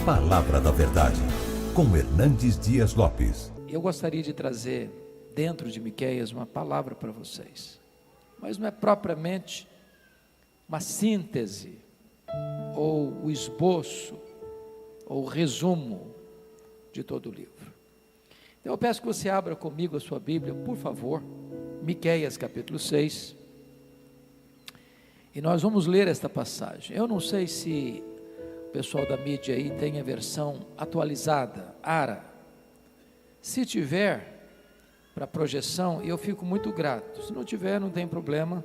Palavra da Verdade, com Hernandes Dias Lopes. Eu gostaria de trazer dentro de Miqueias uma palavra para vocês, mas não é propriamente uma síntese, ou o esboço, ou o resumo de todo o livro. Então eu peço que você abra comigo a sua Bíblia, por favor, Miqueias capítulo 6, e nós vamos ler esta passagem. Eu não sei se o pessoal da mídia aí tem a versão atualizada, ARA. Se tiver, para projeção, eu fico muito grato. Se não tiver, não tem problema.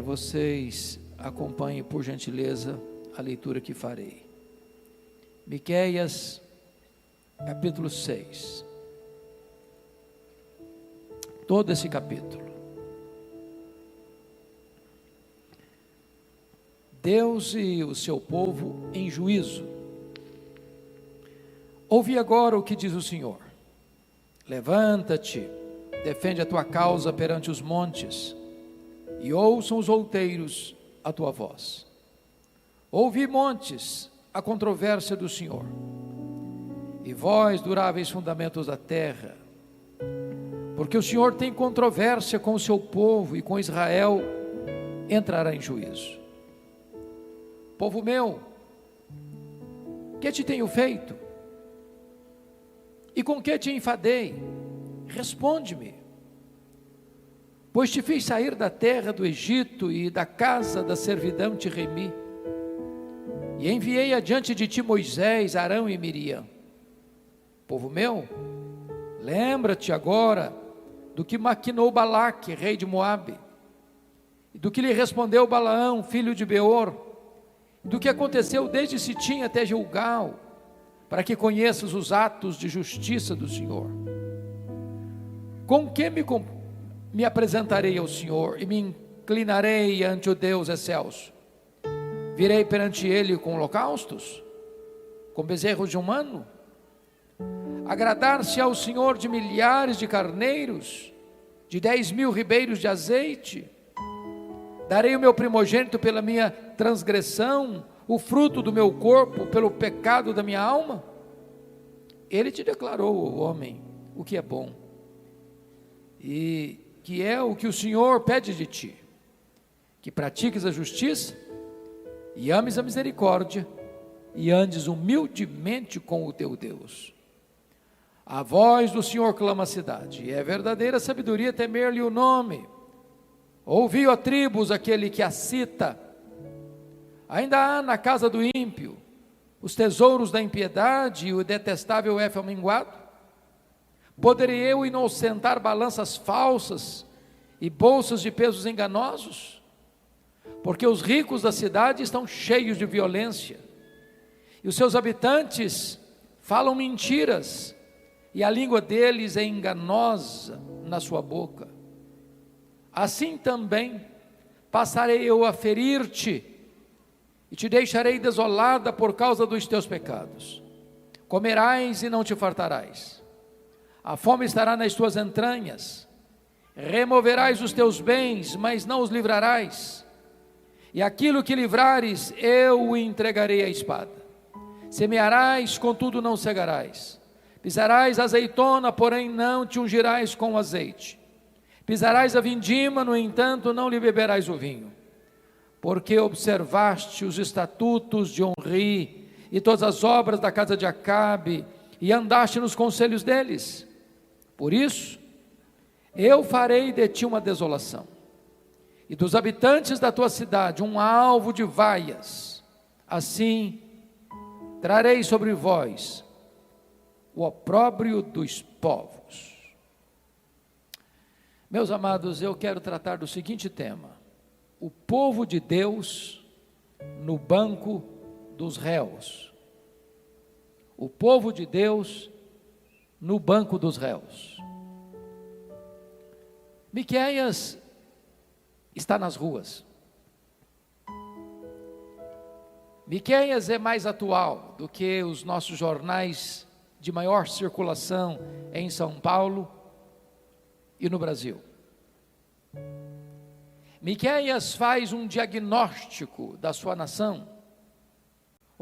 Vocês acompanhem, por gentileza, a leitura que farei. Miqueias, capítulo 6. Todo esse capítulo. Deus e o seu povo em juízo. Ouvi agora o que diz o Senhor. Levanta-te, defende a tua causa perante os montes, e ouçam os outeiros a tua voz. Ouvi, montes, a controvérsia do Senhor, e vós, duráveis fundamentos da terra, porque o Senhor tem controvérsia com o seu povo, e com Israel entrará em juízo. Povo meu, que te tenho feito? E com que te enfadei? Responde-me. Pois te fiz sair da terra do Egito, e da casa da servidão te remi, e enviei adiante de ti Moisés, Arão e Miriam. Povo meu, lembra-te agora do que maquinou Balaque, rei de Moabe, e do que lhe respondeu Balaão, filho de Beor, do que aconteceu desde Sitim até Gilgal, para que conheças os atos de justiça do Senhor. Com que me apresentarei ao Senhor, e me inclinarei ante o Deus excelso? Virei perante ele com holocaustos, com bezerros de um ano? Agradar-se ao Senhor de milhares de carneiros, de 10.000 ribeiros de azeite? Darei o meu primogênito pela minha transgressão, o fruto do meu corpo pelo pecado da minha alma? Ele te declarou, homem, o que é bom, e que é o que o Senhor pede de ti, que pratiques a justiça, e ames a misericórdia, e andes humildemente com o teu Deus. A voz do Senhor clama a cidade, e é verdadeira sabedoria temer-lhe o nome. Ouvi, ó tribos, aquele que a cita. Ainda há na casa do ímpio os tesouros da impiedade, e o detestável éfel minguado? Poderei eu inocentar balanças falsas e bolsas de pesos enganosos? Porque os ricos da cidade estão cheios de violência, e os seus habitantes falam mentiras, e a língua deles é enganosa na sua boca. Assim também passarei eu a ferir-te, e te deixarei desolada por causa dos teus pecados. Comerás e não te fartarás, a fome estará nas tuas entranhas. Removerás os teus bens, mas não os livrarás, e aquilo que livrares, eu o entregarei à espada. Semearás, contudo não cegarás. Pisarás azeitona, porém não te ungirás com azeite. Pisarás a vindima, no entanto não lhe beberás o vinho. Porque observaste os estatutos de Onri, e todas as obras da casa de Acabe, e andaste nos conselhos deles. Por isso, eu farei de ti uma desolação, e dos habitantes da tua cidade um alvo de vaias. Assim, trarei sobre vós o opróbrio dos povos. Meus amados, eu quero tratar do seguinte tema: o povo de Deus no banco dos réus. O povo de Deus no banco dos réus. Miqueias está nas ruas. Miqueias é mais atual do que os nossos jornais de maior circulação em São Paulo e no Brasil. Miqueias faz um diagnóstico da sua nação,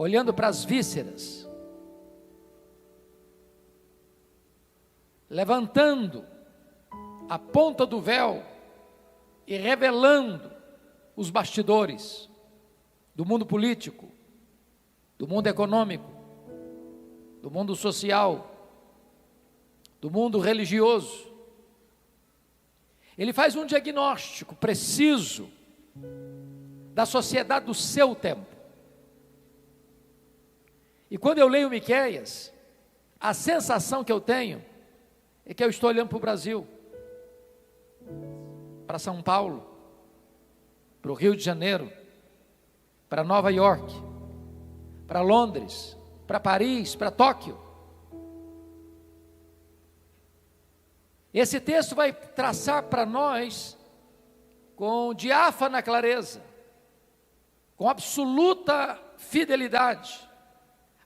olhando para as vísceras, levantando a ponta do véu e revelando os bastidores do mundo político, do mundo econômico, do mundo social, do mundo religioso. Ele faz um diagnóstico preciso da sociedade do seu tempo. E quando eu leio Miqueias, a sensação que eu tenho é que eu estou olhando para o Brasil, para São Paulo, para o Rio de Janeiro, para Nova York, para Londres, para Paris, para Tóquio. Esse texto vai traçar para nós, com diáfana clareza, com absoluta fidelidade,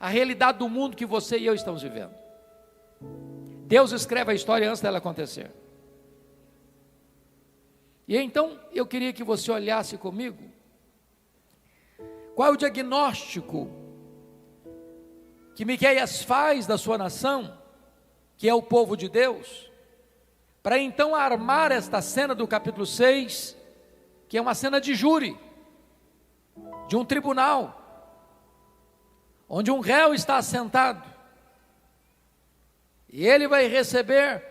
a realidade do mundo que você e eu estamos vivendo. Deus escreve a história antes dela acontecer. E então eu queria que você olhasse comigo qual é o diagnóstico que Miqueias faz da sua nação, que é o povo de Deus, para então armar esta cena do capítulo 6, que é uma cena de júri, de um tribunal, onde um réu está assentado, e ele vai receber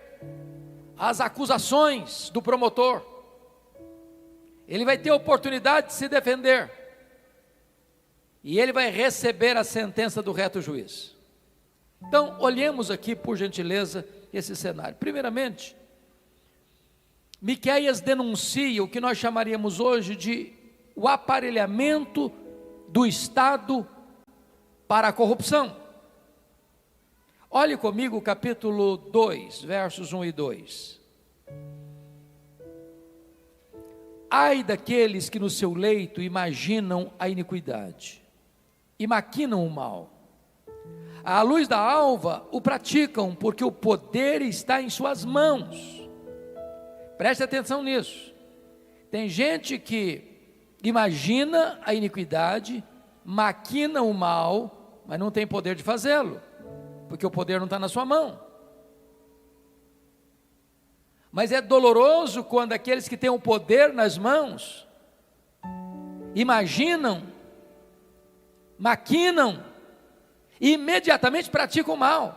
as acusações do promotor, ele vai ter a oportunidade de se defender, e ele vai receber a sentença do reto juiz. Então, olhemos aqui, por gentileza, esse cenário. Primeiramente, Miqueias denuncia o que nós chamaríamos hoje de o aparelhamento do Estado para a corrupção. Olhe comigo o capítulo 2, versos 1 e 2. Ai daqueles que no seu leito imaginam a iniquidade e maquinam o mal. À luz da alva o praticam, porque o poder está em suas mãos. Preste atenção nisso. Tem gente que imagina a iniquidade, maquina o mal, mas não tem poder de fazê-lo, porque o poder não está na sua mão. Mas é doloroso quando aqueles que têm o poder nas mãos imaginam, maquinam e imediatamente praticam o mal,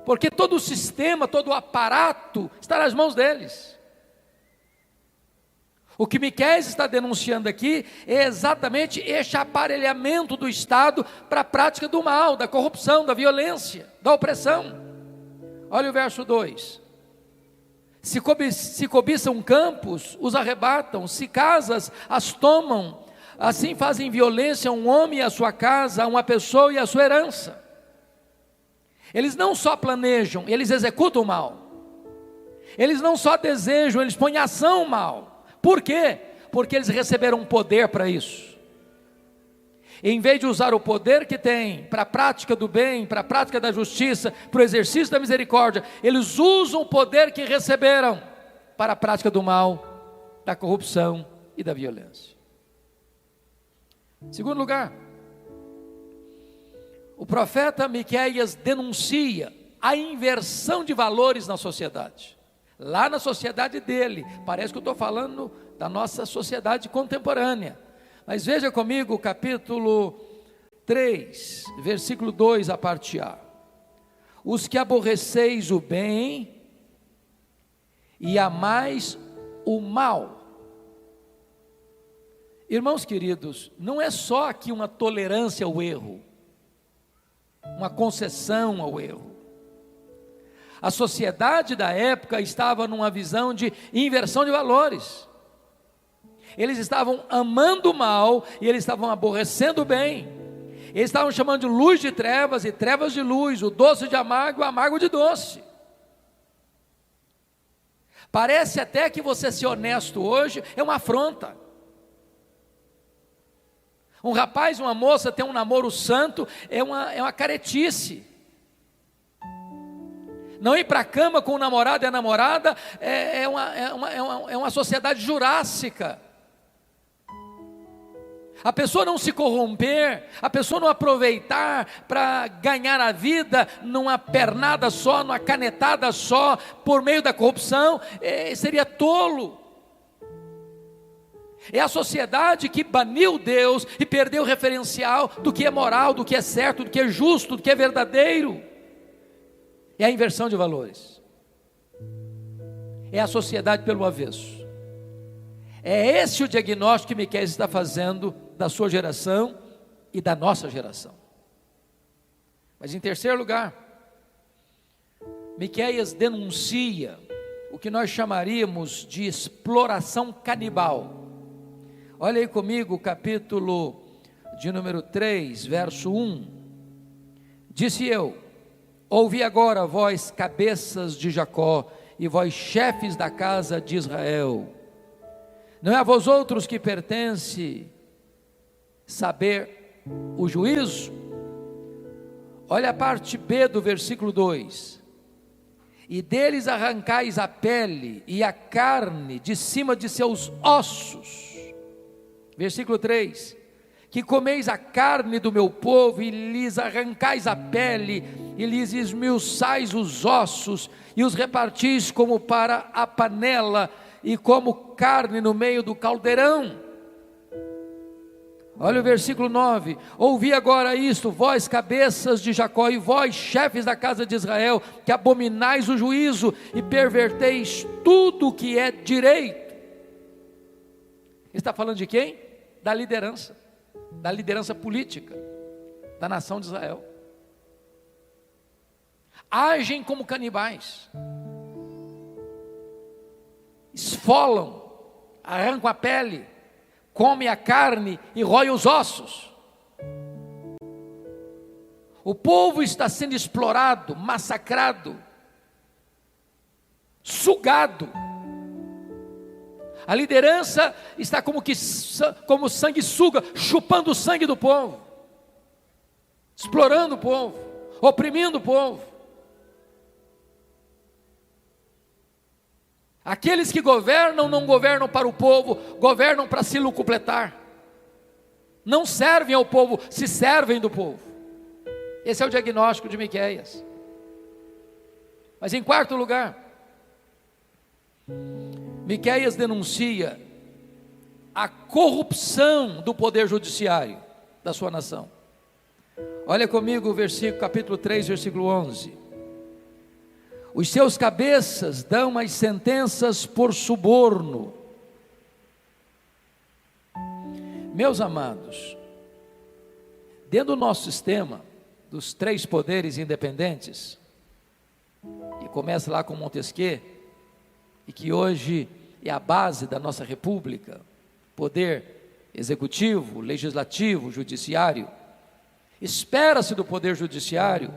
porque todo o sistema, todo o aparato está nas mãos deles. O que Miqueias está denunciando aqui é exatamente este aparelhamento do Estado para a prática do mal, da corrupção, da violência, da opressão. Olha o verso 2. Se cobiçam campos, os arrebatam, se casas, as tomam, assim fazem violência a um homem e a sua casa, a uma pessoa e a sua herança. Eles não só planejam, eles executam o mal. Eles não só desejam, eles põem em ação o mal. Por quê? Porque eles receberam poder para isso. Em vez de usar o poder que tem para a prática do bem, para a prática da justiça, para o exercício da misericórdia, eles usam o poder que receberam para a prática do mal, da corrupção e da violência. Segundo lugar, o profeta Miqueias denuncia a inversão de valores na sociedade. Lá na sociedade dele, parece que eu estou falando da nossa sociedade contemporânea. Mas veja comigo o capítulo 3, versículo 2, a parte A. Os que aborreceis o bem e amais o mal. Irmãos queridos, não é só aqui uma tolerância ao erro, uma concessão ao erro. A sociedade da época estava numa visão de inversão de valores. Eles estavam amando o mal e eles estavam aborrecendo o bem. Eles estavam chamando de luz de trevas e trevas de luz, o doce de amargo e o amargo de doce. Parece até que você ser honesto hoje é uma afronta. Um rapaz, uma moça ter um namoro santo é uma caretice. Não ir para a cama com o namorado e a namorada é uma sociedade jurássica. a pessoa não se corromper, a pessoa não aproveitar para ganhar a vida numa pernada só, numa canetada só, por meio da corrupção, seria tolo. É a sociedade que baniu Deus e perdeu o referencial do que é moral, do que é certo, do que é justo, do que é verdadeiro. É a inversão de valores. É a sociedade pelo avesso. É esse o diagnóstico que Miqueias está fazendo da sua geração e da nossa geração. Mas em terceiro lugar, Miqueias denuncia o que nós chamaríamos de exploração canibal. Olha aí comigo o capítulo de número 3, verso 1. Disse eu: ouvi agora, vós cabeças de Jacó, e vós chefes da casa de Israel. Não é a vós outros que pertence saber o juízo? Olha a parte B do versículo 2. E deles arrancais a pele e a carne de cima de seus ossos. Versículo 3. Que comeis a carne do meu povo e lhes arrancais a pele e lhes esmiuçais os ossos e os repartis como para a panela e como carne no meio do caldeirão. Olha o versículo 9. Ouvi agora isto, vós cabeças de Jacó e vós chefes da casa de Israel, que abominais o juízo e perverteis tudo o que é direito. Ele está falando de quem? Da liderança política da nação de Israel. Agem como canibais, esfolam, arrancam a pele, comem a carne e roem os ossos. O povo está sendo explorado, massacrado, sugado. A liderança está como sanguessuga, chupando o sangue do povo, explorando o povo, oprimindo o povo. Aqueles que governam não governam para o povo, governam para se lucupletar. Não servem ao povo, se servem do povo. Esse é o diagnóstico de Miqueias. Mas em quarto lugar, Miqueias denuncia a corrupção do poder judiciário da sua nação. Olha comigo o versículo, capítulo 3, versículo 11. Os seus cabeças dão as sentenças por suborno. Meus amados, dentro do nosso sistema dos três poderes independentes, que começa lá com Montesquieu, e que hoje é a base da nossa república, poder executivo, legislativo, judiciário, espera-se do poder judiciário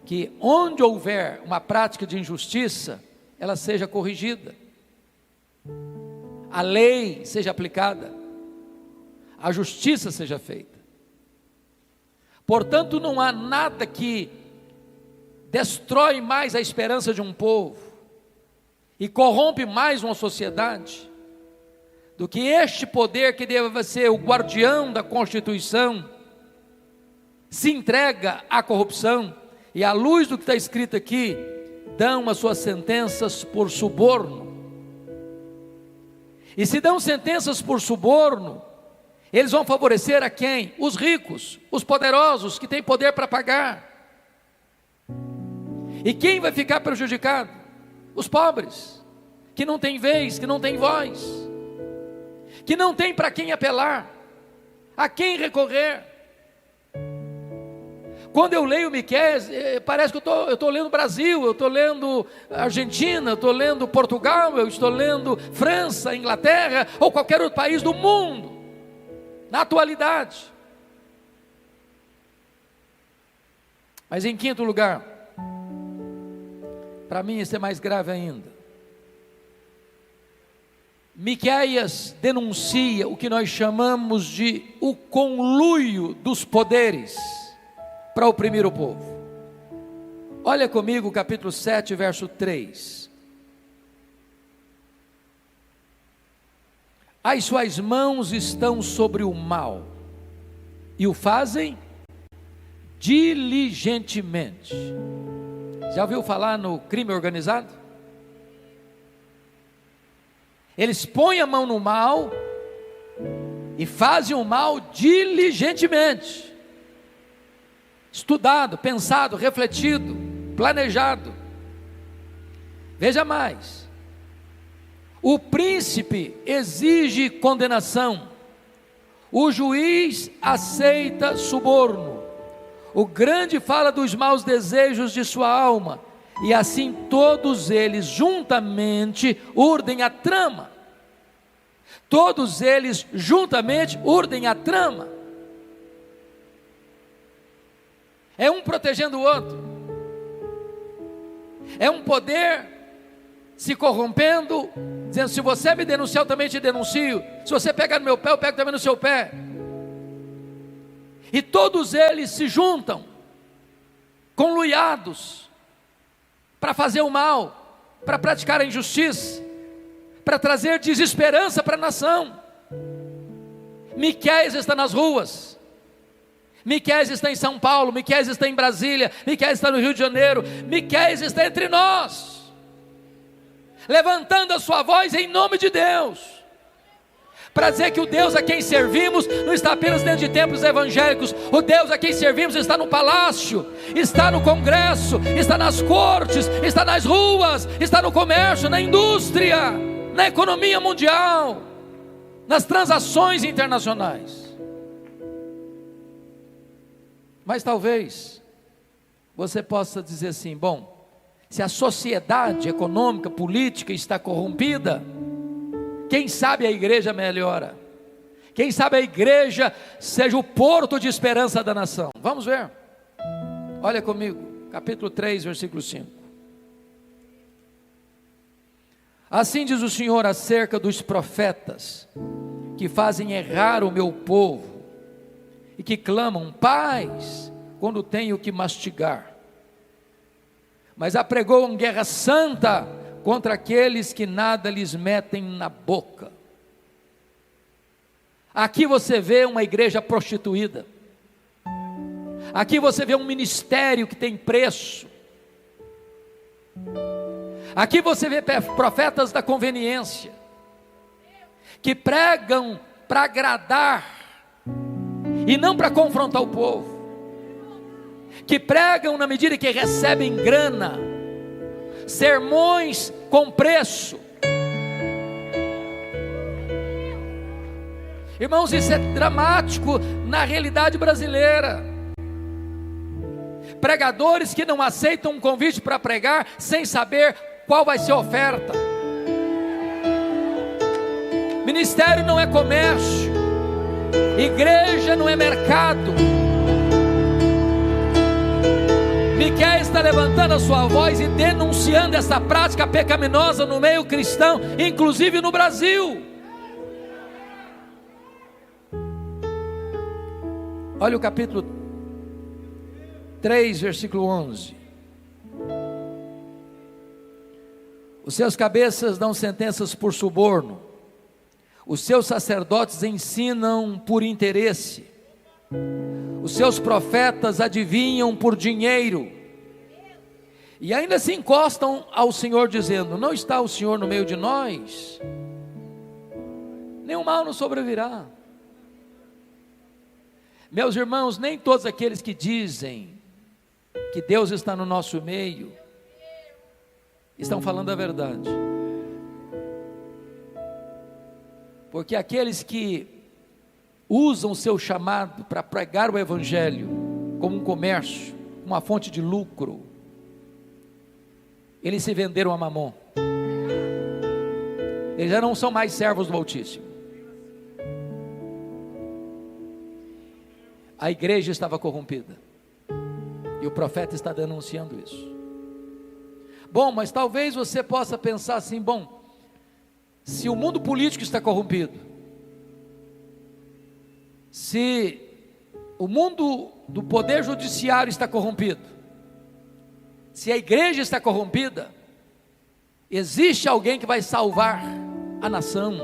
que onde houver uma prática de injustiça, ela seja corrigida, a lei seja aplicada, a justiça seja feita. Portanto, não há nada que destrói mais a esperança de um povo e corrompe mais uma sociedade do que este poder que deve ser o guardião da Constituição se entrega à corrupção e, à luz do que está escrito aqui, dão as suas sentenças por suborno. E se dão sentenças por suborno, eles vão favorecer a quem? Os ricos, os poderosos, que têm poder para pagar. E quem vai ficar prejudicado? Os pobres, que não têm vez, que não têm voz, que não têm para quem apelar, a quem recorrer. Quando eu leio Miqueias, parece que eu estou lendo Brasil, eu estou lendo Argentina, eu estou lendo Portugal, eu estou lendo França, Inglaterra, ou qualquer outro país do mundo, na atualidade. Mas em quinto lugar, para mim isso é mais grave ainda, Miqueias denuncia o que nós chamamos de o conluio dos poderes para oprimir o povo. Olha comigo o capítulo 7, verso 3. as suas mãos estão sobre o mal, e o fazem diligentemente. Já ouviu falar no crime organizado? Eles põem a mão no mal e fazem o mal diligentemente, estudado, pensado, refletido, planejado. Veja mais, o príncipe exige condenação, o juiz aceita suborno, o grande fala dos maus desejos de sua alma, e assim todos eles juntamente urdem a trama. Todos eles juntamente urdem a trama. É um protegendo o outro. É um poder se corrompendo, dizendo: se você me denunciar, eu também te denuncio. Se você pegar no meu pé, eu pego também no seu pé. E todos eles se juntam, conluiados, para fazer o mal, para praticar a injustiça, para trazer desesperança para a nação. Miqueias está nas ruas, Miqueias está em São Paulo, Miqueias está em Brasília, Miqueias está no Rio de Janeiro, Miqueias está entre nós, levantando a sua voz em nome de Deus, para dizer que o Deus a quem servimos não está apenas dentro de templos evangélicos. O Deus a quem servimos está no palácio, está no congresso, está nas cortes, está nas ruas, está no comércio, na indústria, na economia mundial, nas transações internacionais. Mas talvez você possa dizer assim: bom, se a sociedade econômica, política está corrompida, quem sabe a igreja melhora, quem sabe a igreja seja o porto de esperança da nação. Vamos ver, olha comigo, capítulo 3, versículo 5. Assim diz o Senhor acerca dos profetas, que fazem errar o meu povo, e que clamam paz, quando tenho que mastigar, mas apregoam guerra santa, contra aqueles que nada lhes metem na boca. Aqui você vê uma igreja prostituída, aqui você vê um ministério que tem preço, aqui você vê profetas da conveniência, que pregam para agradar, e não para confrontar o povo, que pregam na medida que recebem grana, sermões com preço. Irmãos, isso é dramático na realidade brasileira. Pregadores que não aceitam um convite para pregar sem saber qual vai ser a oferta. Ministério não é comércio, igreja não é mercado. Miqueias está levantando a sua voz e denunciando essa prática pecaminosa no meio cristão, inclusive no Brasil. Olha o capítulo 3, versículo 11. Os seus cabeças dão sentenças por suborno, os seus sacerdotes ensinam por interesse, os seus profetas adivinham por dinheiro, e ainda se encostam ao Senhor dizendo: não está o Senhor no meio de nós? Nenhum mal nos sobrevirá. Meus irmãos, nem todos aqueles que dizem que Deus está no nosso meio estão falando a verdade, porque aqueles que usam o seu chamado para pregar o evangelho como um comércio, uma fonte de lucro, eles se venderam a Mamon. Eles já não são mais servos do Altíssimo. A igreja estava corrompida, e o profeta está denunciando isso. Bom, mas talvez você possa pensar assim: bom, se o mundo político está corrompido, se o mundo do poder judiciário está corrompido, se a igreja está corrompida, existe alguém que vai salvar a nação,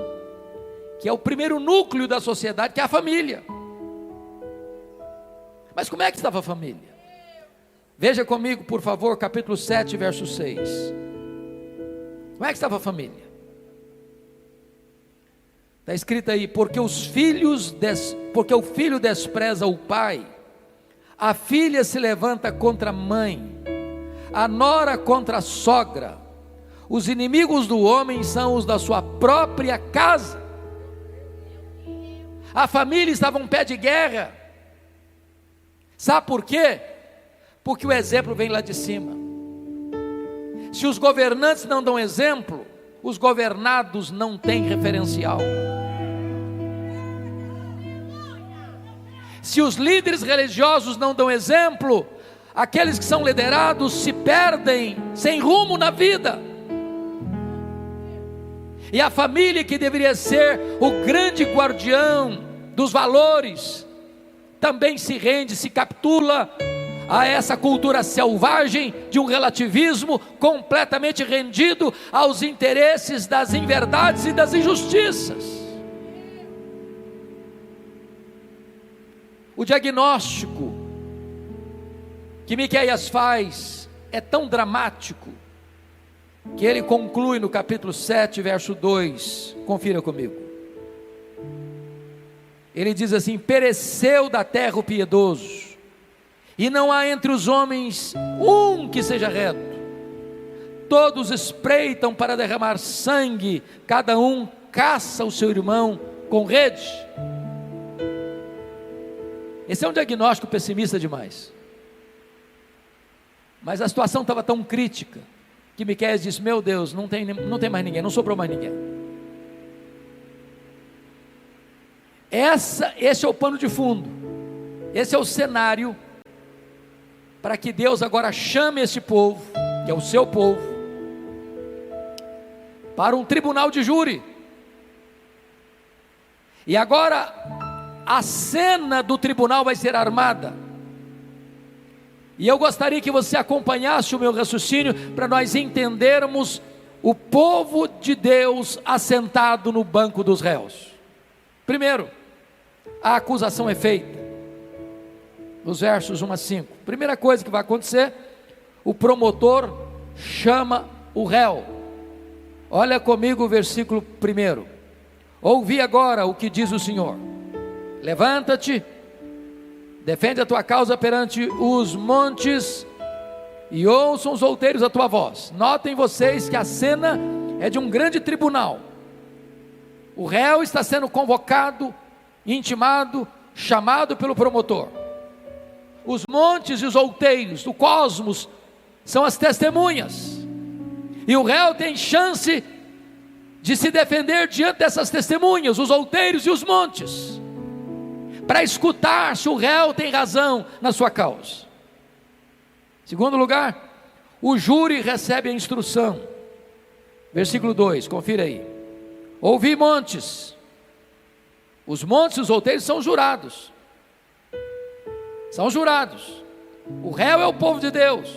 que é o primeiro núcleo da sociedade, que é a família. Mas como é que estava a família? Veja comigo, por favor, capítulo 7, verso 6. Como é que estava a família? Está escrito aí: porque o filho despreza o pai, a filha se levanta contra a mãe, a nora contra a sogra, os inimigos do homem são os da sua própria casa. A família estava em pé de guerra. Sabe por quê? Porque o exemplo vem lá de cima. Se os governantes não dão exemplo, os governados não têm referencial. Se os líderes religiosos não dão exemplo, aqueles que são liderados se perdem sem rumo na vida. E a família, que deveria ser o grande guardião dos valores, também se rende, se capitula a essa cultura selvagem de um relativismo completamente rendido aos interesses das inverdades e das injustiças. O diagnóstico que Miqueias faz é tão dramático que ele conclui no capítulo 7, verso 2. Confira comigo. Ele diz assim: pereceu da terra o piedoso, e não há entre os homens um que seja reto. Todos espreitam para derramar sangue, cada um caça o seu irmão com rede. Esse é um diagnóstico pessimista demais. Mas a situação estava tão crítica que Miqueias disse: meu Deus, não tem mais ninguém, não sobrou mais ninguém. Esse é o pano de fundo, esse é o cenário para que Deus agora chame esse povo, que é o seu povo, para um tribunal de júri. E agora a cena do tribunal vai ser armada. E eu gostaria que você acompanhasse o meu raciocínio para nós entendermos o povo de Deus assentado no banco dos réus. Primeiro, a acusação é feita, nos versos 1 a 5. Primeira coisa que vai acontecer: o promotor chama o réu. Olha comigo o versículo 1. Ouvi agora o que diz o Senhor: levanta-te, defende a tua causa perante os montes, e ouçam os outeiros a tua voz. Notem vocês que a cena é de um grande tribunal. O réu está sendo convocado, intimado, chamado pelo promotor. Os montes e os outeiros do cosmos são as testemunhas, e o réu tem chance de se defender diante dessas testemunhas, os outeiros e os montes, para escutar se o réu tem razão na sua causa. Segundo lugar, o júri recebe a instrução. Versículo 2, confira aí: ouvi montes. Os montes e os outeiros são jurados. São jurados. O réu é o povo de Deus.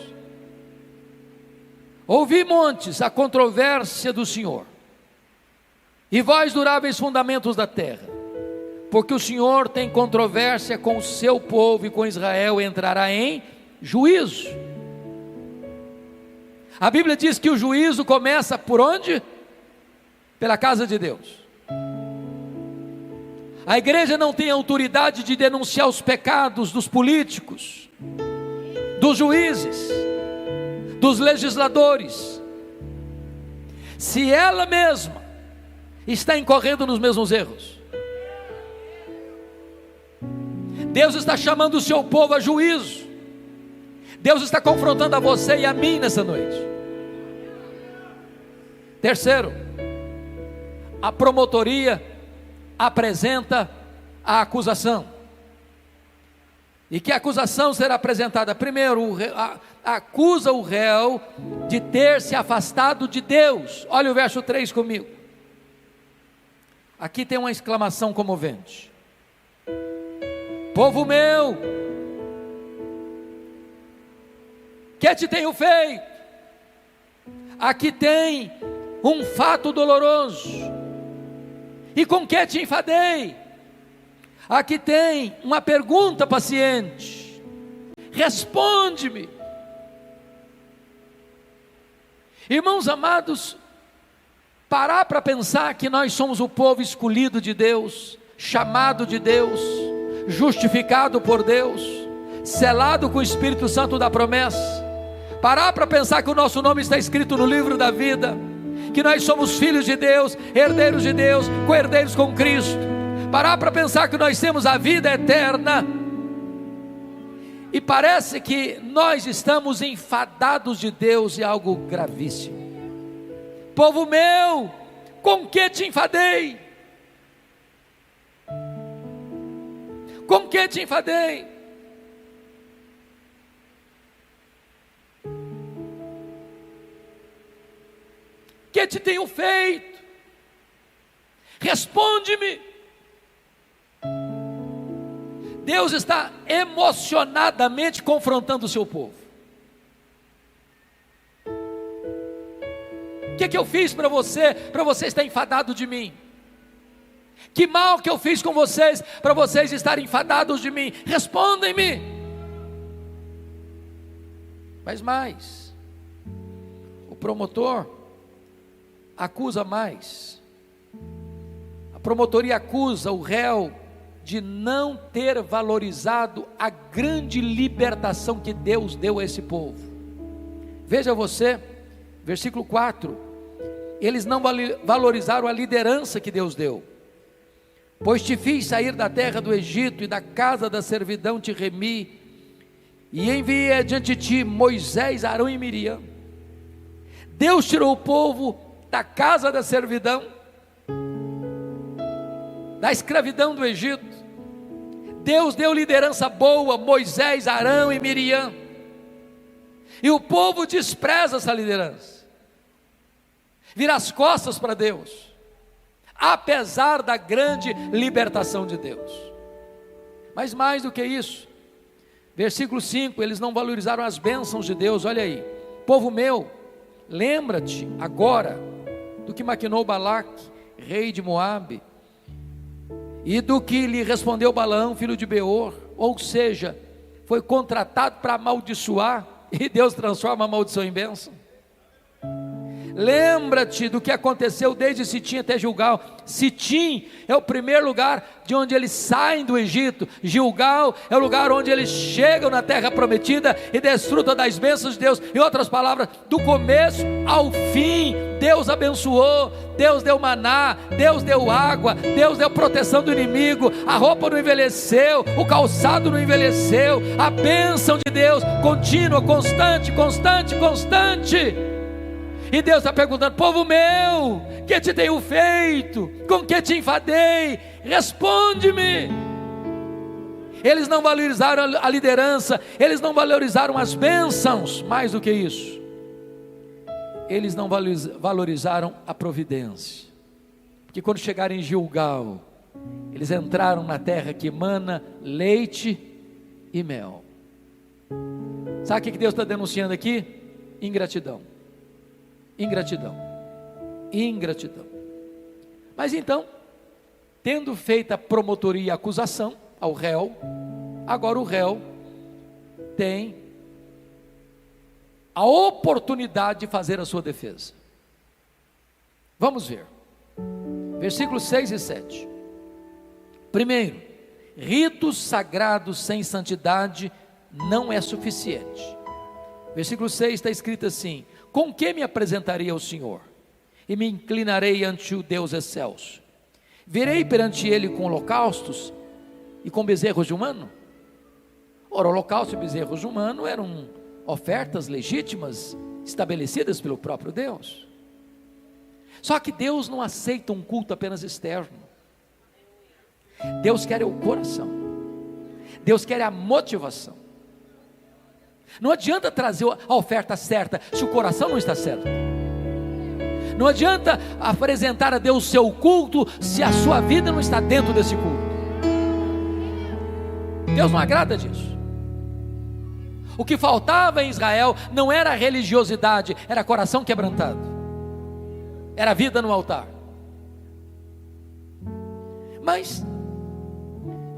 Ouvi montes, a controvérsia do Senhor, e vós duráveis fundamentos da terra, porque o Senhor tem controvérsia com o seu povo, e com Israel entrará em juízo. A Bíblia diz que o juízo começa por onde? Pela casa de Deus. A igreja não tem autoridade de denunciar os pecados dos políticos, dos juízes, dos legisladores, se ela mesma está incorrendo nos mesmos erros. Deus está chamando o seu povo a juízo. Deus está confrontando a você e a mim nessa noite. Terceiro, a promotoria apresenta a acusação. E que acusação será apresentada? Primeiro, acusa o réu de ter se afastado de Deus. Olha o verso 3 comigo. Aqui tem uma exclamação comovente: povo meu, que te tenho feito? Aqui tem um fato doloroso. E com que te enfadei? Aqui tem uma pergunta paciente. Responde-me. Irmãos amados, parar para pensar que nós somos o povo escolhido de Deus, chamado de Deus, justificado por Deus, selado com o Espírito Santo da promessa. Parar para pensar que o nosso nome está escrito no livro da vida, que nós somos filhos de Deus, herdeiros de Deus, co-herdeiros com Cristo. Parar para pensar que nós temos a vida eterna. E parece que nós estamos enfadados de Deus, é algo gravíssimo. Povo meu, com que te enfadei? Com que te enfadei? Que te tenho feito? Responde-me. Deus está emocionadamente confrontando o seu povo. O que eu fiz para você estar enfadado de mim? Que mal que eu fiz com vocês, para vocês estarem enfadados de mim? Respondem-me. Mas mais, o promotor acusa mais. A promotoria acusa o réu de não ter valorizado a grande libertação que Deus deu a esse povo. Veja você, versículo 4, eles não valorizaram a liderança que Deus deu. Pois te fiz sair da terra do Egito e da casa da servidão te remi, e enviei adiante de ti Moisés, Arão e Miriam. Deus tirou o povo da casa da servidão, da escravidão do Egito. Deus deu liderança boa, Moisés, Arão e Miriam, e o povo despreza essa liderança, vira as costas para Deus, apesar da grande libertação de Deus. Mas mais do que isso, versículo 5, eles não valorizaram as bênçãos de Deus. Olha aí, povo meu, lembra-te agora do que maquinou Balaque, rei de Moabe, e do que lhe respondeu Balaão, filho de Beor. Ou seja, foi contratado para amaldiçoar, e Deus transforma a maldição em bênção. Lembra-te do que aconteceu desde Sitim até Gilgal. Sitim é o primeiro lugar de onde eles saem do Egito. Gilgal é o lugar onde eles chegam na terra prometida e desfrutam das bênçãos de Deus. Em outras palavras, do começo ao fim, Deus abençoou, Deus deu maná, Deus deu água, Deus deu proteção do inimigo, a roupa não envelheceu, o calçado não envelheceu, a bênção de Deus contínua, constante, constante, constante. E Deus está perguntando: povo meu, que te tenho feito? Com que te enfadei? Responde-me. Eles não valorizaram a liderança, eles não valorizaram as bênçãos. Mais do que isso, eles não valorizaram a providência. Porque quando chegaram em Gilgal, eles entraram na terra que emana leite e mel. Sabe o que Deus está denunciando aqui? Ingratidão. Ingratidão, ingratidão. Mas então, tendo feito a promotoria e a acusação ao réu, agora o réu tem a oportunidade de fazer a sua defesa. Vamos ver, versículos 6 e 7. Primeiro, ritos sagrados sem santidade não é suficiente. Versículo 6 está escrito assim: com que me apresentarei ao Senhor, e me inclinarei ante o Deus excelso? Virei perante ele com holocaustos e com bezerros de humano? Ora, holocausto e bezerros de humano eram ofertas legítimas, estabelecidas pelo próprio Deus. Só que Deus não aceita um culto apenas externo. Deus quer o coração, Deus quer a motivação. Não adianta trazer a oferta certa se o coração não está certo. Não adianta apresentar a Deus o seu culto se a sua vida não está dentro desse culto. Deus não agrada disso. O que faltava em Israel não era religiosidade, era coração quebrantado, era vida no altar. Mas,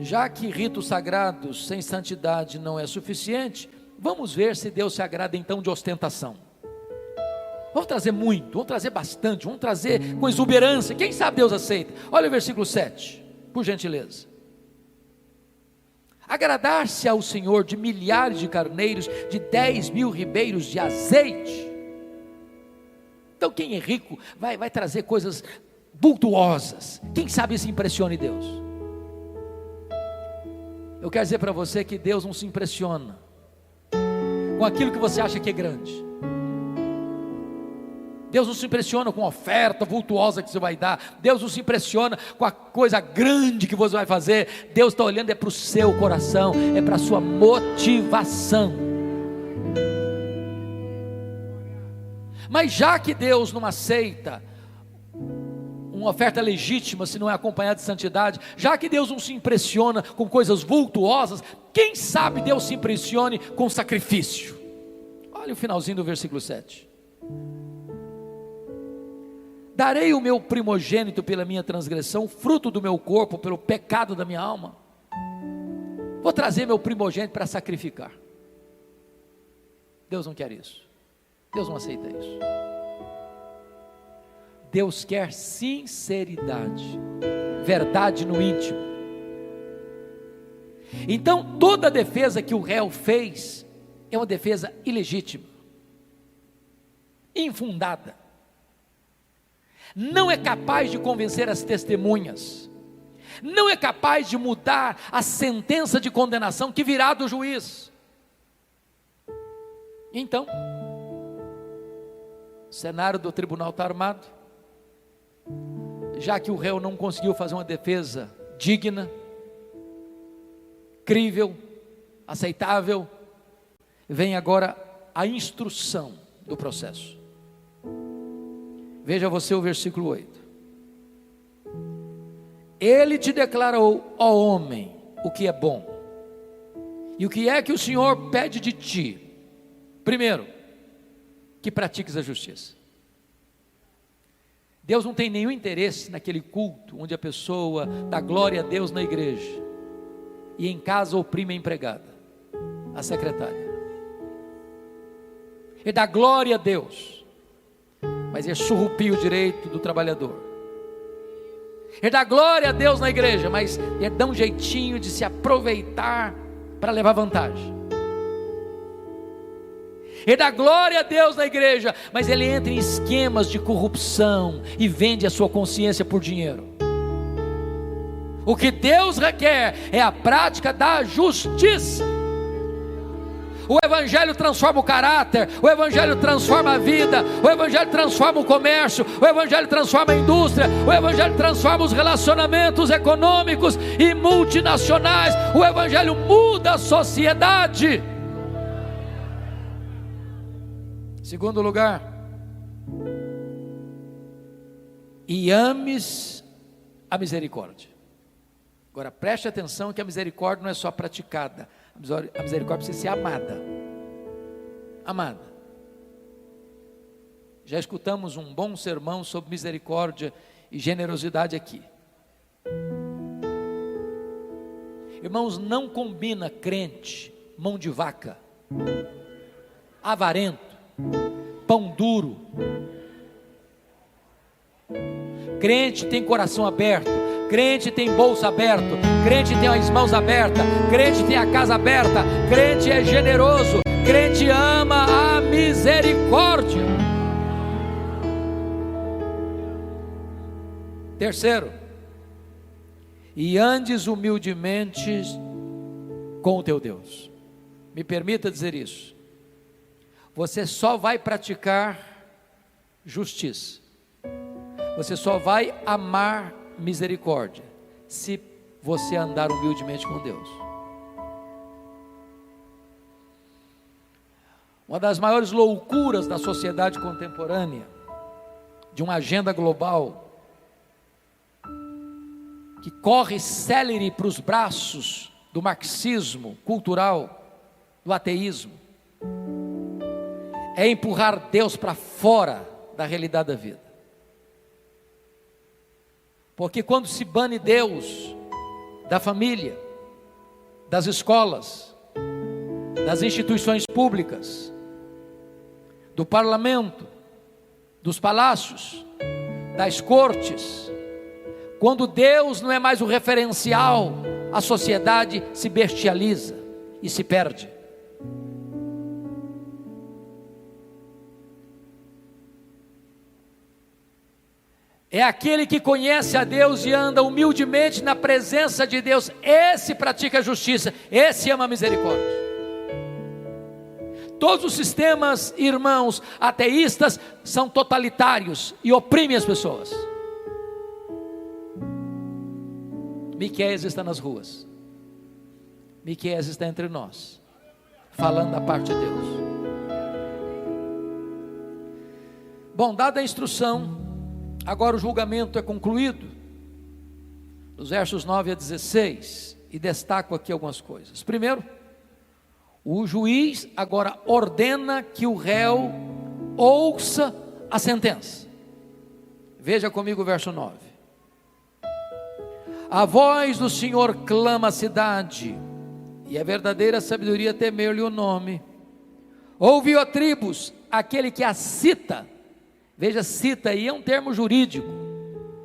já que ritos sagrados sem santidade não é suficiente, vamos ver se Deus se agrada então de ostentação. Vamos trazer muito, vamos trazer bastante, vamos trazer com exuberância. Quem sabe Deus aceita? Olha o versículo 7, por gentileza. Agradar-se ao Senhor de milhares de carneiros, de 10.000 ribeiros de azeite. Então quem é rico vai trazer coisas bultuosas. Quem sabe isso impressione Deus? Eu quero dizer para você que Deus não se impressiona com aquilo que você acha que é grande. Deus não se impressiona com a oferta vultuosa que você vai dar. Deus não se impressiona com a coisa grande que você vai fazer. Deus está olhando para o seu coração, é para a sua motivação. Mas já que Deus não aceita uma oferta legítima se não é acompanhada de santidade, já que Deus não se impressiona com coisas vultuosas, quem sabe Deus se impressione com sacrifício? Olha o finalzinho do versículo 7. Darei o meu primogênito pela minha transgressão, fruto do meu corpo pelo pecado da minha alma. Vou trazer meu primogênito para sacrificar. Deus não quer isso. Deus não aceita isso. Deus quer sinceridade, verdade no íntimo. Então toda a defesa que o réu fez é uma defesa ilegítima, infundada. Não é capaz de convencer as testemunhas, não é capaz de mudar a sentença de condenação que virá do juiz. Então, o cenário do tribunal está armado, já que o réu não conseguiu fazer uma defesa digna, crível, aceitável, vem agora a instrução do processo. Veja você o versículo 8. Ele te declarou, ó homem, o que é bom. E o que é que o Senhor pede de ti? Primeiro, que pratiques a justiça. Deus não tem nenhum interesse naquele culto onde a pessoa dá glória a Deus na igreja e em casa oprime a empregada, a secretária. Ele dá glória a Deus, mas ele surrupia o direito do trabalhador. Ele dá glória a Deus na igreja, mas ele dá um jeitinho de se aproveitar para levar vantagem. Ele dá glória a Deus na igreja, mas ele entra em esquemas de corrupção e vende a sua consciência por dinheiro. O que Deus requer é a prática da justiça. O Evangelho transforma o caráter, o Evangelho transforma a vida, o Evangelho transforma o comércio, o Evangelho transforma a indústria, o Evangelho transforma os relacionamentos econômicos e multinacionais, o Evangelho muda a sociedade. Segundo lugar, e ames a misericórdia. Agora preste atenção que a misericórdia não é só praticada, a misericórdia precisa ser amada. Amada. Já escutamos um bom sermão sobre misericórdia e generosidade aqui. Irmãos, não combina crente, mão de vaca, avarento, pão duro. Crente tem coração aberto, crente tem bolsa aberto, crente tem as mãos abertas, crente tem a casa aberta, crente é generoso, crente ama a misericórdia. Terceiro, e andes humildemente com o teu Deus. Me permita dizer isso. Você só vai praticar justiça, você só vai amar misericórdia se você andar humildemente com Deus. Uma das maiores loucuras da sociedade contemporânea, de uma agenda global que corre célere para os braços do marxismo cultural, do ateísmo, é empurrar Deus para fora da realidade da vida. Porque quando se bane Deus da família, das escolas, das instituições públicas, do parlamento, dos palácios, das cortes, quando Deus não é mais o referencial, a sociedade se bestializa e se perde. É aquele que conhece a Deus e anda humildemente na presença de Deus. Esse pratica a justiça, esse ama a misericórdia. Todos os sistemas, irmãos, ateístas são totalitários e oprimem as pessoas. Miqueias está nas ruas. Miqueias está entre nós, falando da parte de Deus. Bom, dada a instrução, agora o julgamento é concluído, nos versos 9 a 16, e destaco aqui algumas coisas. Primeiro, o juiz agora ordena que o réu ouça a sentença. Veja comigo o verso 9. A voz do Senhor clama a cidade, e a verdadeira sabedoria temer-lhe o nome. Ouve, ó tribos, aquele que a cita. Veja, cita aí é um termo jurídico,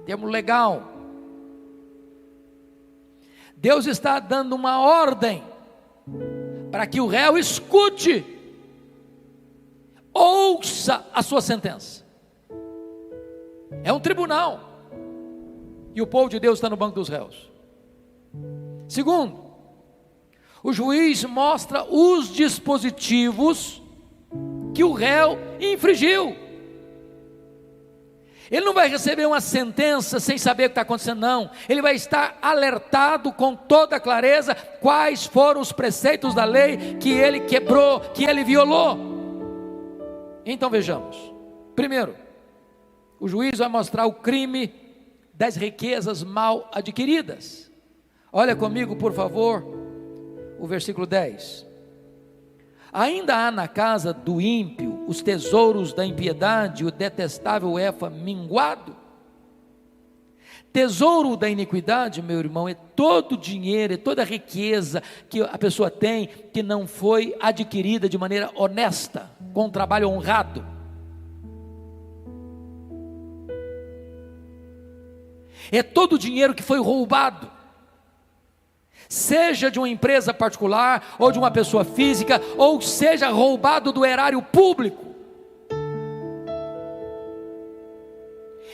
termo legal. Deus está dando uma ordem para que o réu escute, ouça a sua sentença. É um tribunal, e o povo de Deus está no banco dos réus. Segundo, o juiz mostra os dispositivos que o réu infringiu. Ele não vai receber uma sentença sem saber o que está acontecendo, não. Ele vai estar alertado com toda clareza quais foram os preceitos da lei que ele quebrou, que ele violou. Então vejamos. Primeiro, o juiz vai mostrar o crime das riquezas mal adquiridas. Olha comigo, por favor, o versículo 10. Ainda há na casa do ímpio os tesouros da impiedade, o detestável Efa minguado. Tesouro da iniquidade, meu irmão, é todo o dinheiro, é toda a riqueza que a pessoa tem, que não foi adquirida de maneira honesta, com um trabalho honrado. É todo o dinheiro que foi roubado, seja de uma empresa particular, ou de uma pessoa física, ou seja roubado do erário público.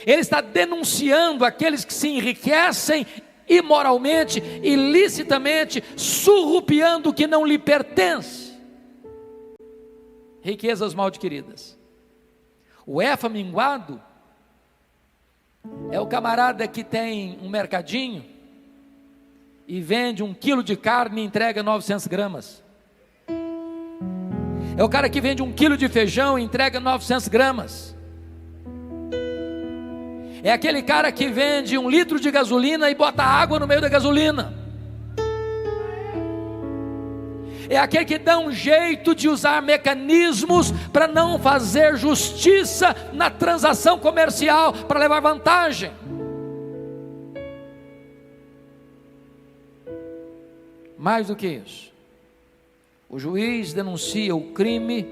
Ele está denunciando aqueles que se enriquecem imoralmente, ilicitamente, surrupiando o que não lhe pertence. Riquezas mal adquiridas. O Efa minguado é o camarada que tem um mercadinho e vende 1 quilo de carne e entrega 900 gramas. É o cara que vende 1 quilo de feijão e entrega 900 gramas. É aquele cara que vende 1 litro de gasolina e bota água no meio da gasolina. É aquele que dá um jeito de usar mecanismos para não fazer justiça na transação comercial, para levar vantagem. Mais do que isso, o juiz denuncia o crime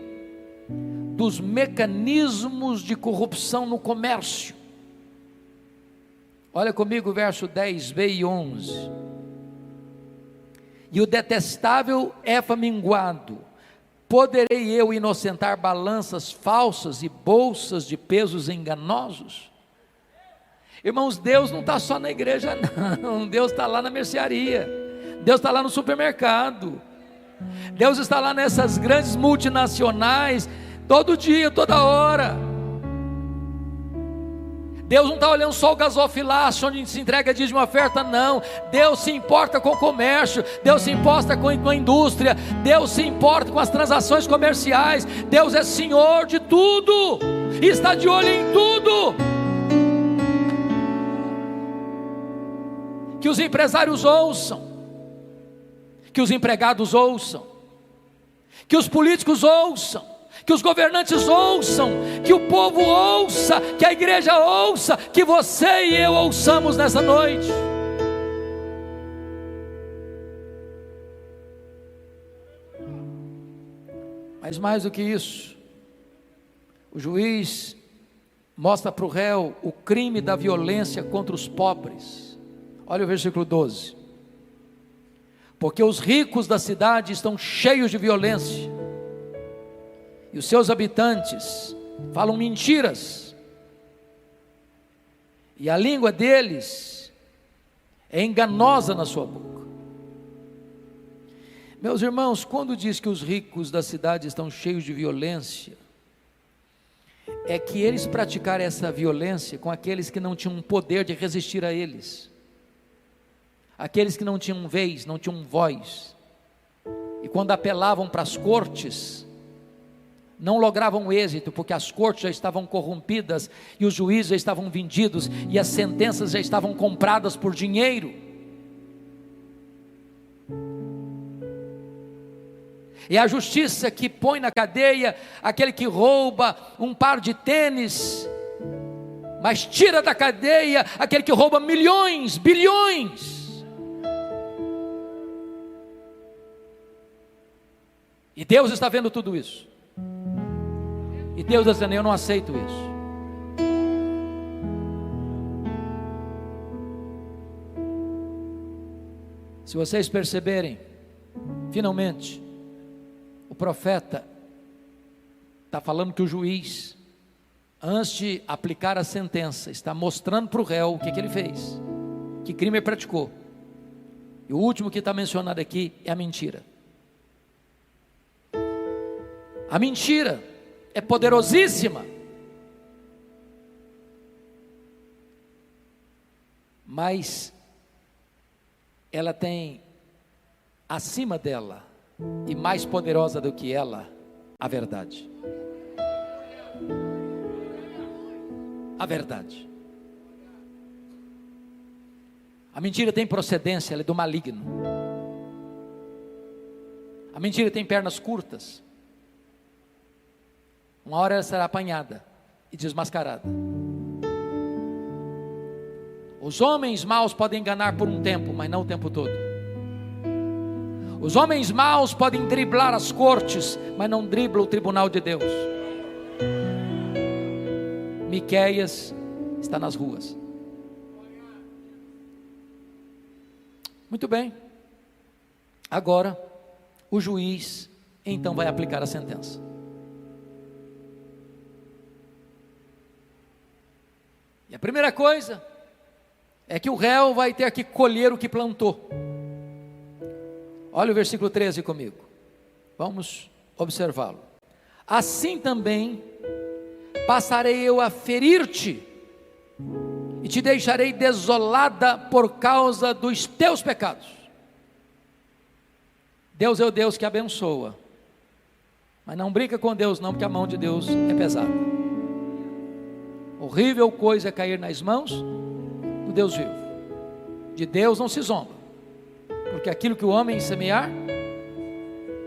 dos mecanismos de corrupção no comércio. Olha comigo o verso 10b e 11. E o detestável Efa minguado, poderei eu inocentar balanças falsas e bolsas de pesos enganosos? Irmãos, Deus não está só na igreja não, Deus está lá na mercearia, Deus está lá no supermercado, Deus está lá nessas grandes multinacionais, todo dia, toda hora. Deus não está olhando só o gasofilácio, onde se entrega dízimo e oferta, não. Deus se importa com o comércio, Deus se importa com a indústria, Deus se importa com as transações comerciais. Deus é Senhor de tudo, e está de olho em tudo. Que os empresários ouçam, que os empregados ouçam, que os políticos ouçam, que os governantes ouçam, que o povo ouça, que a igreja ouça, que você e eu ouçamos nessa noite. Mas mais do que isso, o juiz mostra para o réu o crime da violência contra os pobres. Olha o versículo 12. Porque os ricos da cidade estão cheios de violência, e os seus habitantes falam mentiras, e a língua deles é enganosa na sua boca. Meus irmãos, quando diz que os ricos da cidade estão cheios de violência, é que eles praticaram essa violência com aqueles que não tinham poder de resistir a eles, aqueles que não tinham vez, não tinham voz, e quando apelavam para as cortes, não logravam êxito, porque as cortes já estavam corrompidas, e os juízes já estavam vendidos, e as sentenças já estavam compradas por dinheiro. É a justiça que põe na cadeia aquele que rouba um par de tênis, mas tira da cadeia aquele que rouba milhões, bilhões. E Deus está vendo tudo isso. E Deus está dizendo: eu não aceito isso. Se vocês perceberem, finalmente, o profeta está falando que o juiz, antes de aplicar a sentença, está mostrando para o réu o que ele fez, que crime ele praticou. E o último que está mencionado aqui é a mentira. A mentira é poderosíssima, mas ela tem acima dela, e mais poderosa do que ela, a verdade. A verdade. A mentira tem procedência, ela é do maligno. A mentira tem pernas curtas. Uma hora ela será apanhada e desmascarada. Os homens maus podem enganar por um tempo, mas não o tempo todo. Os homens maus podem driblar as cortes, mas não driblam o tribunal de Deus. Miqueias está nas ruas. Muito bem. Agora, o juiz então vai aplicar a sentença. E a primeira coisa é que o réu vai ter que colher o que plantou. Olha o versículo 13 comigo. Vamos observá-lo. Assim também passarei eu a ferir-te, e te deixarei desolada por causa dos teus pecados. Deus é o Deus que abençoa, mas não brinca com Deus não, porque a mão de Deus é pesada. Horrível coisa é cair nas mãos do Deus vivo. De Deus não se zomba, porque aquilo que o homem semear,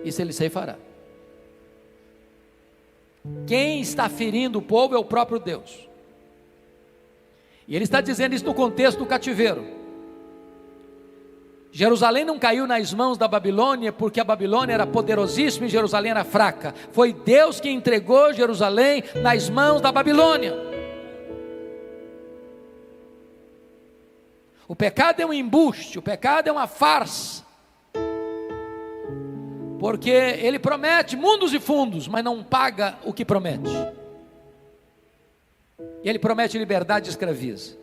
isso ele ceifará. Quem está ferindo o povo é o próprio Deus. E ele está dizendo isso no contexto do cativeiro. Jerusalém não caiu nas mãos da Babilônia porque a Babilônia era poderosíssima e Jerusalém era fraca. Foi Deus que entregou Jerusalém nas mãos da Babilônia. O pecado é um embuste, o pecado é uma farsa, porque ele promete mundos e fundos, mas não paga o que promete. Ele promete liberdade e escraviza.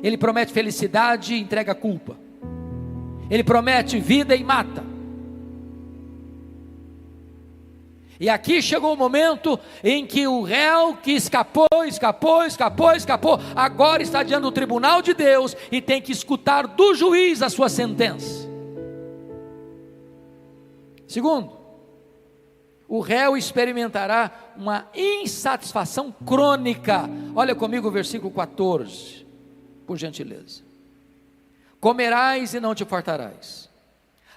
Ele promete felicidade e entrega culpa. Ele promete vida e mata. E aqui chegou o momento em que o réu que escapou, agora está diante do tribunal de Deus e tem que escutar do juiz a sua sentença. Segundo, o réu experimentará uma insatisfação crônica. Olha comigo o versículo 14, por gentileza. Comerás e não te fartarás,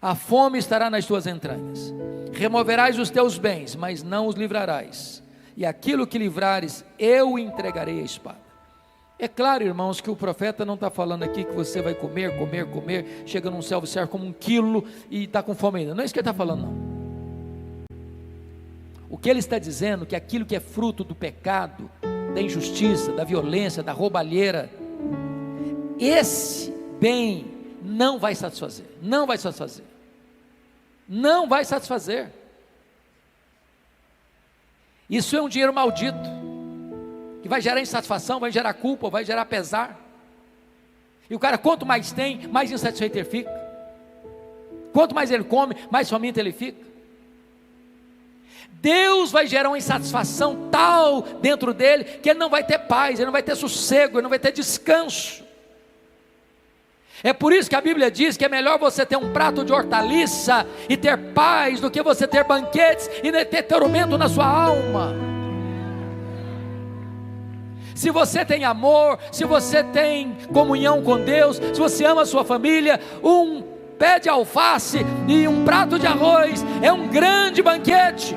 a fome estará nas tuas entranhas, removerás os teus bens, mas não os livrarás, e aquilo que livrares, eu entregarei à espada. É claro, irmãos, que o profeta não está falando aqui que você vai comer, chega num self-service como 1 quilo e está com fome ainda, não é isso que ele está falando não. O que ele está dizendo é que aquilo que é fruto do pecado, da injustiça, da violência, da roubalheira, esse bem não vai satisfazer, não vai satisfazer, não vai satisfazer. Isso é um dinheiro maldito, que vai gerar insatisfação, vai gerar culpa, vai gerar pesar, e o cara quanto mais tem, mais insatisfeito ele fica, quanto mais ele come, mais faminto ele fica. Deus vai gerar uma insatisfação tal dentro dele, que ele não vai ter paz, ele não vai ter sossego, ele não vai ter descanso. É por isso que a Bíblia diz que é melhor você ter um prato de hortaliça e ter paz, do que você ter banquetes e ter tormento na sua alma. Se você tem amor, se você tem comunhão com Deus, se você ama a sua família, um pé de alface e um prato de arroz é um grande banquete.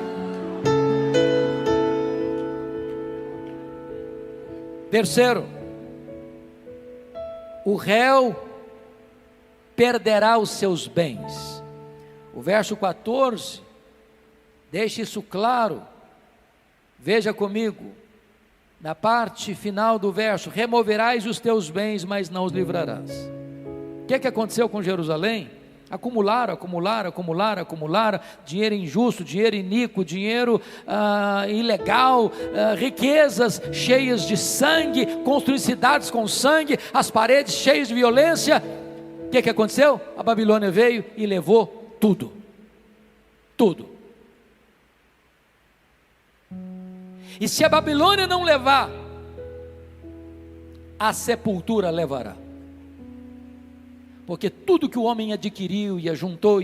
Terceiro, o réu perderá os seus bens. O verso 14 deixa isso claro. Veja comigo, na parte final do verso: removerás os teus bens, mas não os livrarás. O que aconteceu com Jerusalém? Acumularam, dinheiro injusto, dinheiro iníquo, dinheiro ilegal, riquezas cheias de sangue, construir cidades com sangue, as paredes cheias de violência. O que aconteceu? A Babilônia veio e levou tudo, tudo. E se a Babilônia não levar, a sepultura levará. Porque tudo que o homem adquiriu e ajuntou,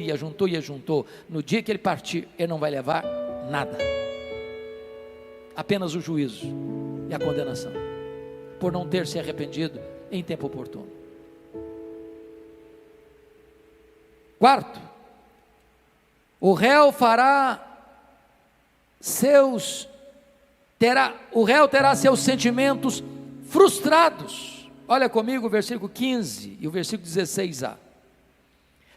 no dia que ele partir, ele não vai levar nada, apenas o juízo e a condenação, por não ter se arrependido em tempo oportuno. Quarto, o réu terá seus sentimentos frustrados. Olha comigo o versículo 15 e o versículo 16a.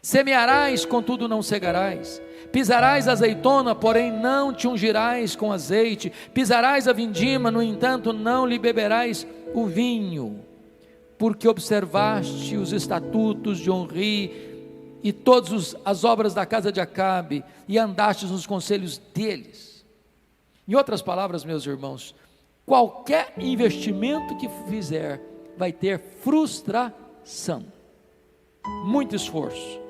Semearás, contudo não cegarás, pisarás a azeitona, porém não te ungirás com azeite, pisarás a vindima, no entanto não lhe beberás o vinho, porque observaste os estatutos de Onri e todas as obras da casa de Acabe, e andastes nos conselhos deles. Em outras palavras, meus irmãos, qualquer investimento que fizer vai ter frustração, muito esforço,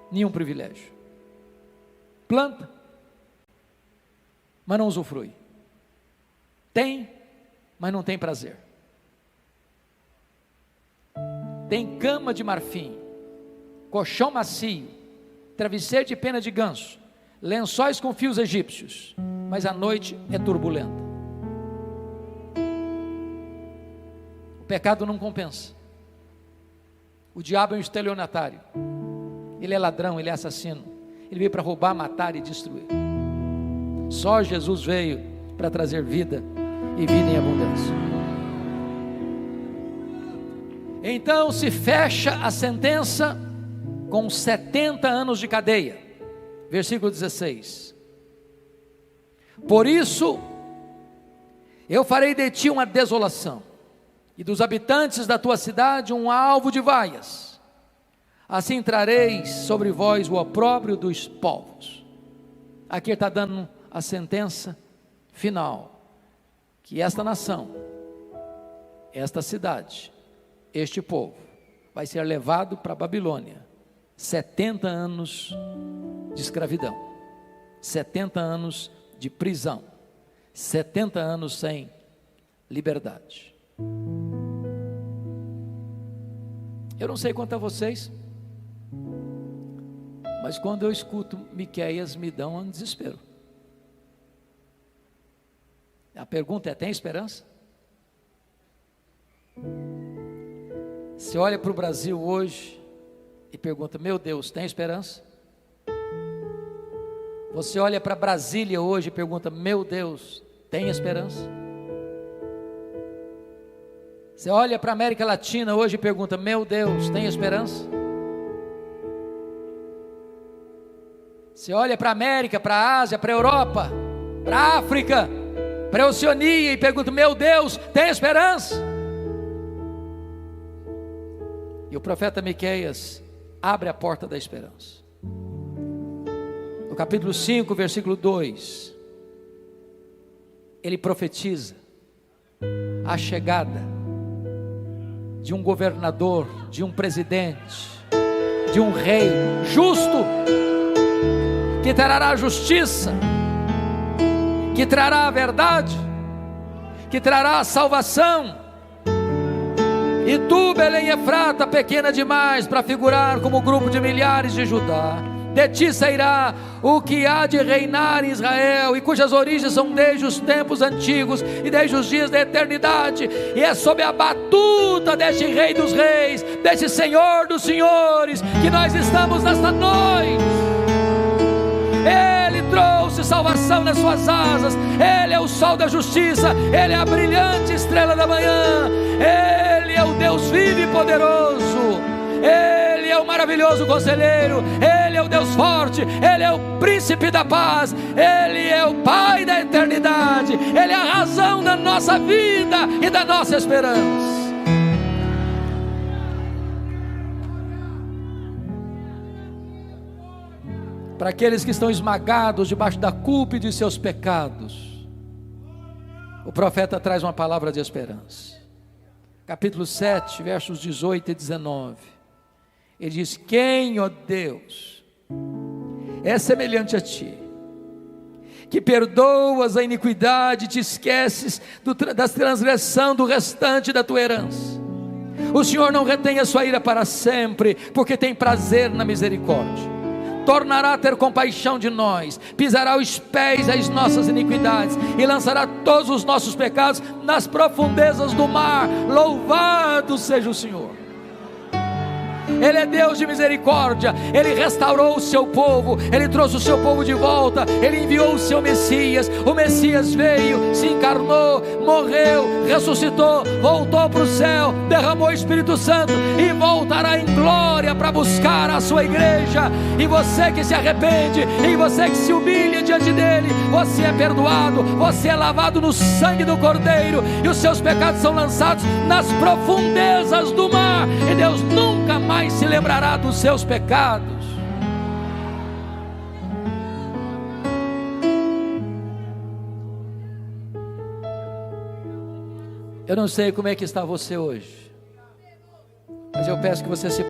nenhum privilégio. Planta, mas não usufrui. Tem, mas não tem prazer. Tem cama de marfim, colchão macio, travesseiro de pena de ganso, lençóis com fios egípcios, mas a noite é turbulenta. O pecado não compensa. O diabo é um estelionatário, ele é ladrão, ele é assassino, ele veio para roubar, matar e destruir. Só Jesus veio para trazer vida e vida em abundância. Então se fecha a sentença com 70 anos de cadeia. Versículo 16: por isso eu farei de ti uma desolação, e dos habitantes da tua cidade um alvo de vaias. Assim trareis sobre vós o opróbrio dos povos. Aqui está dando a sentença final, que esta nação, esta cidade, este povo vai ser levado para a Babilônia. 70 anos de escravidão, 70 anos de prisão, 70 anos sem liberdade. Eu não sei quanto a vocês, mas quando eu escuto Miqueias, me dá um desespero. A pergunta é: tem esperança? Você olha para o Brasil hoje e pergunta: meu Deus, tem esperança? Você olha para Brasília hoje e pergunta: meu Deus, tem esperança? Você olha para a América Latina hoje e pergunta: meu Deus, tem esperança? Você olha para a América, para a Ásia, para a Europa, para a África, para a Oceania e pergunta: meu Deus, tem esperança? E o profeta Miqueias abre a porta da esperança. No capítulo 5, versículo 2, ele profetiza a chegada de um governador, de um presidente, de um rei justo, que trará a justiça, que trará a verdade, que trará a salvação. E tu, Belém Efrata, pequena demais para figurar como grupo de milhares de Judá, de ti sairá o que há de reinar em Israel, e cujas origens são desde os tempos antigos e desde os dias da eternidade, e é sob a batuta deste Rei dos Reis, deste Senhor dos Senhores, que nós estamos nesta noite. Ele trouxe salvação nas suas asas, Ele é o sol da justiça, Ele é a brilhante estrela da manhã, Ele é o Deus vivo e poderoso, Ele é o maravilhoso conselheiro, Ele é o Deus forte, Ele é o príncipe da paz, Ele é o Pai da eternidade, Ele é a razão da nossa vida e da nossa esperança. Para aqueles que estão esmagados debaixo da culpa e de seus pecados, o profeta traz uma palavra de esperança. Capítulo 7, versos 18 e 19. Ele diz: quem, ó Deus, é semelhante a ti, que perdoas a iniquidade e te esqueces da transgressão do restante da tua herança. O Senhor não retém a sua ira para sempre, porque tem prazer na misericórdia. Tornará a ter compaixão de nós, pisará os pés às nossas iniquidades e lançará todos os nossos pecados nas profundezas do mar. Louvado seja o Senhor. Ele é Deus de misericórdia, Ele restaurou o seu povo, Ele trouxe o seu povo de volta, Ele enviou o seu Messias, o Messias veio, se encarnou, morreu, ressuscitou, voltou para o céu, derramou o Espírito Santo e voltará em glória para buscar a sua igreja. E você que se arrepende, e você que se humilha diante dele, você é perdoado, você é lavado no sangue do Cordeiro, e os seus pecados são lançados nas profundezas do mar, e Deus nunca mais se lembrará dos seus pecados. Eu não sei como é que está você hoje, mas eu peço que você se